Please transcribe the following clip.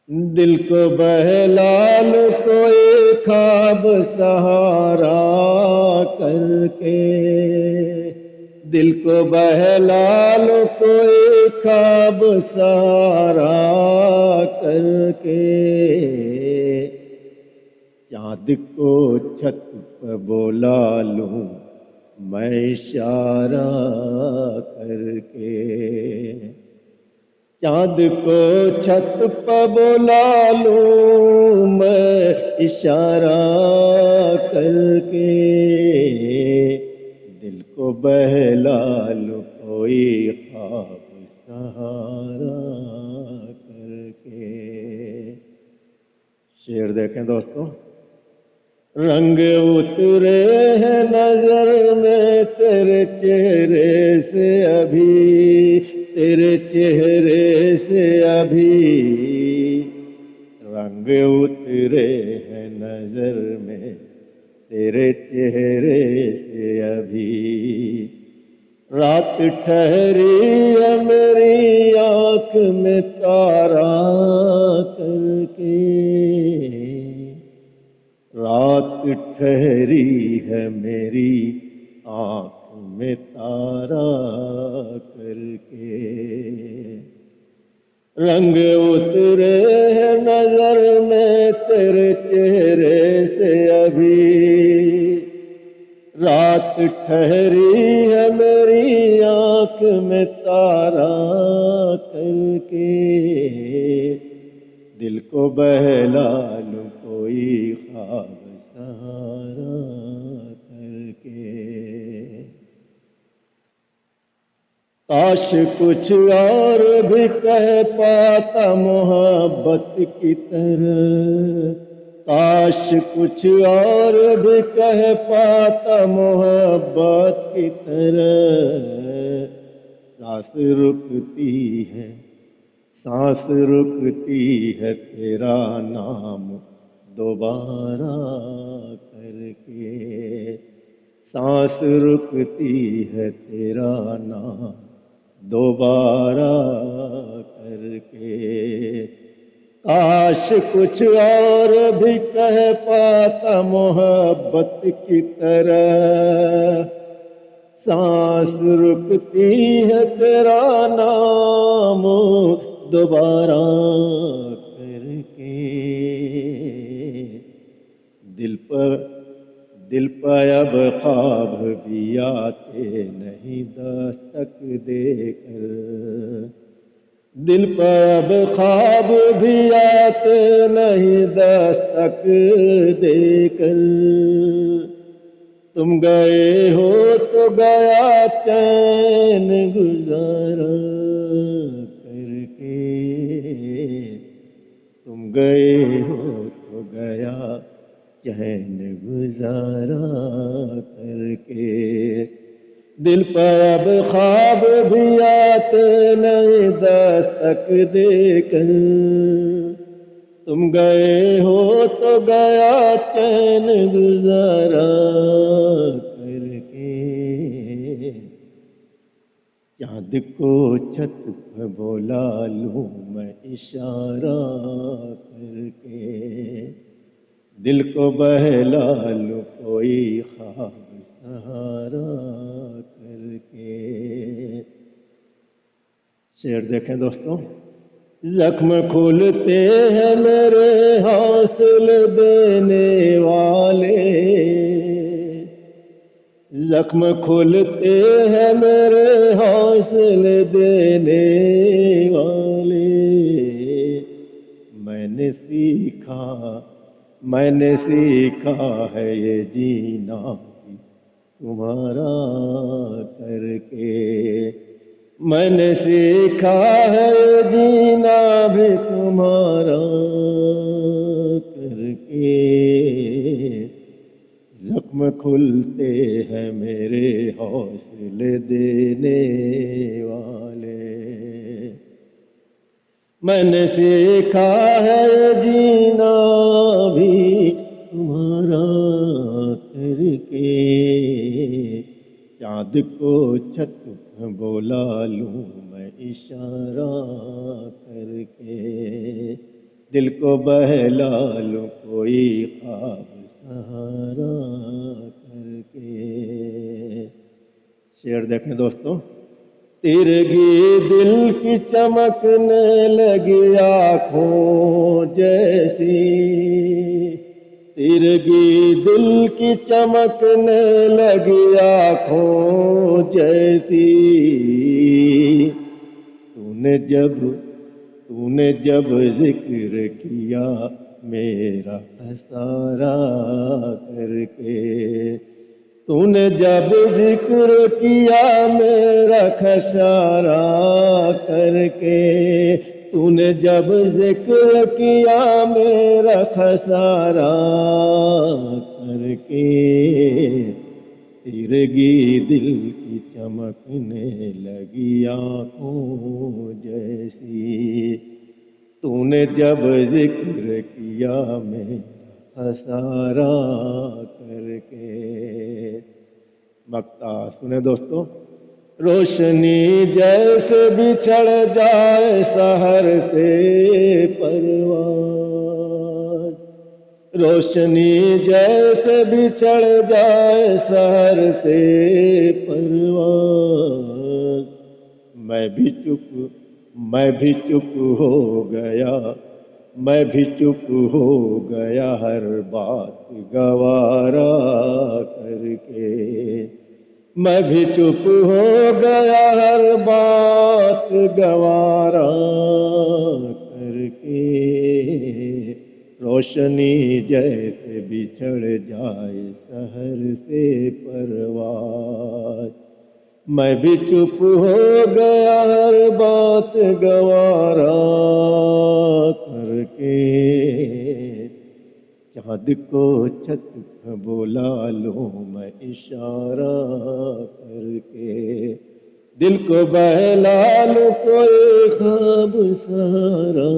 دل کو بہلا لو کوئی خواب سہارا کر کے، دل کو بہلا لو کوئی خواب سہارا کر کے، چاند کو چھت پہ بولا لوں میں اشارہ کر کے، چاند کو چھت پہ بولا لوں میں اشارہ کر کے، دل کو بہلا لوں کوئی خواب سہارا کر کے۔ شعر دیکھیں دوستو، رنگ اترے ہیں نظر میں تیرے چہرے سے ابھی، تیرے چہرے سے ابھی، رنگ اترے ہیں نظر میں تیرے چہرے سے ابھی، رات ٹھہری ہے میری آنکھ میں تارا کر کے، رات ٹھہری ہے میری آنکھ میں تارا کر کے، رنگ اترے ہیں نظر میں تیرے چہرے سے ابھی، رات ٹھہری ہے میری آنکھ میں تارا کر کے، دل کو بہلا لوں کوئی خواب سہارا کر کے، کاش کچھ اور بھی کہہ پاتا محبت کی طرح، کاش کچھ اور بھی کہہ پاتا محبت کی طرح، سانس رکتی ہے، سانس رکتی ہے تیرا نام دوبارہ کر کے، سانس رکتی ہے تیرا نام دوبارہ کر کے، کاش کچھ اور بھی کہہ پاتا محبت کی طرح، سانس رکتی ہے تیرا نام دوبارہ کر کے، دل پہ اب خواب بھی آتے نہیں دستک دے کر، دل پہ اب خواب بھی آتے نہیں دستک دے کر، تم گئے ہو تو گیا چین گزارا کر کے، تم گئے ہو تو گیا چین گزارا کر کے، دل پہ اب خواب بھی آتے نہیں دستک دے کر، تم گئے ہو تو گیا چین گزارا کر کے، چاند کو چھت پہ بولا لوں میں اشارہ کر کے، دل کو بہلا لوں کوئی خواب سہارا کر کے۔ شعر دیکھیں دوستوں، زخم کھولتے ہیں میرے حوصلے دینے والے، زخم کھولتے ہیں میرے حوصلے دینے والے، میں نے سیکھا ہے یہ جینا بھی تمہارا کر کے، میں نے سیکھا ہے یہ جینا بھی تمہارا کر کے، زخم کھلتے ہیں میرے حوصلے دینے والے، میں نے سیکھا ہے جینا بھی تمہارا کر کے، چاند کو چھت پہ بولا لوں میں اشارہ کر کے، دل کو بہلا لوں کوئی خواب سہارا کر کے۔ شعر دیکھیں دوستوں، تیرگی دل کی چمکنے لگی آنکھوں جیسی، تیرگی دل کی چمکنے لگی آنکھوں جیسی، تو نے جب ذکر کیا میرا خسارہ کر کے، تو نے جب ذکر کیا میرا خسارہ کر کے، تو نے جب ذکر کیا میرا خسارہ کر کے، تیرگی دل کی چمکنے لگی آنکھوں جیسی، تو نے جب ذکر کیا میرا خسارہ کر کے۔ مقطع سنیں دوستو، روشنی جیسے بچھڑ جائے سحر سے پرواز، روشنی جیسے بچھڑ جائے سحر سے پرواز، میں بھی چپ ہو گیا، میں بھی چپ ہو گیا ہر بات گوارا کر کے، میں بھی چپ ہو گیا ہر بات گوارا کر کے، روشنی جیسے بچھڑ جائے سحر سے پرواز، میں بھی چپ ہو گیا ہر بات گوارا کر کے، چاند کو چھت پہ بلا لوں میں اشارہ کر کے، دل کو بہلا لوں کوئی خواب سہارا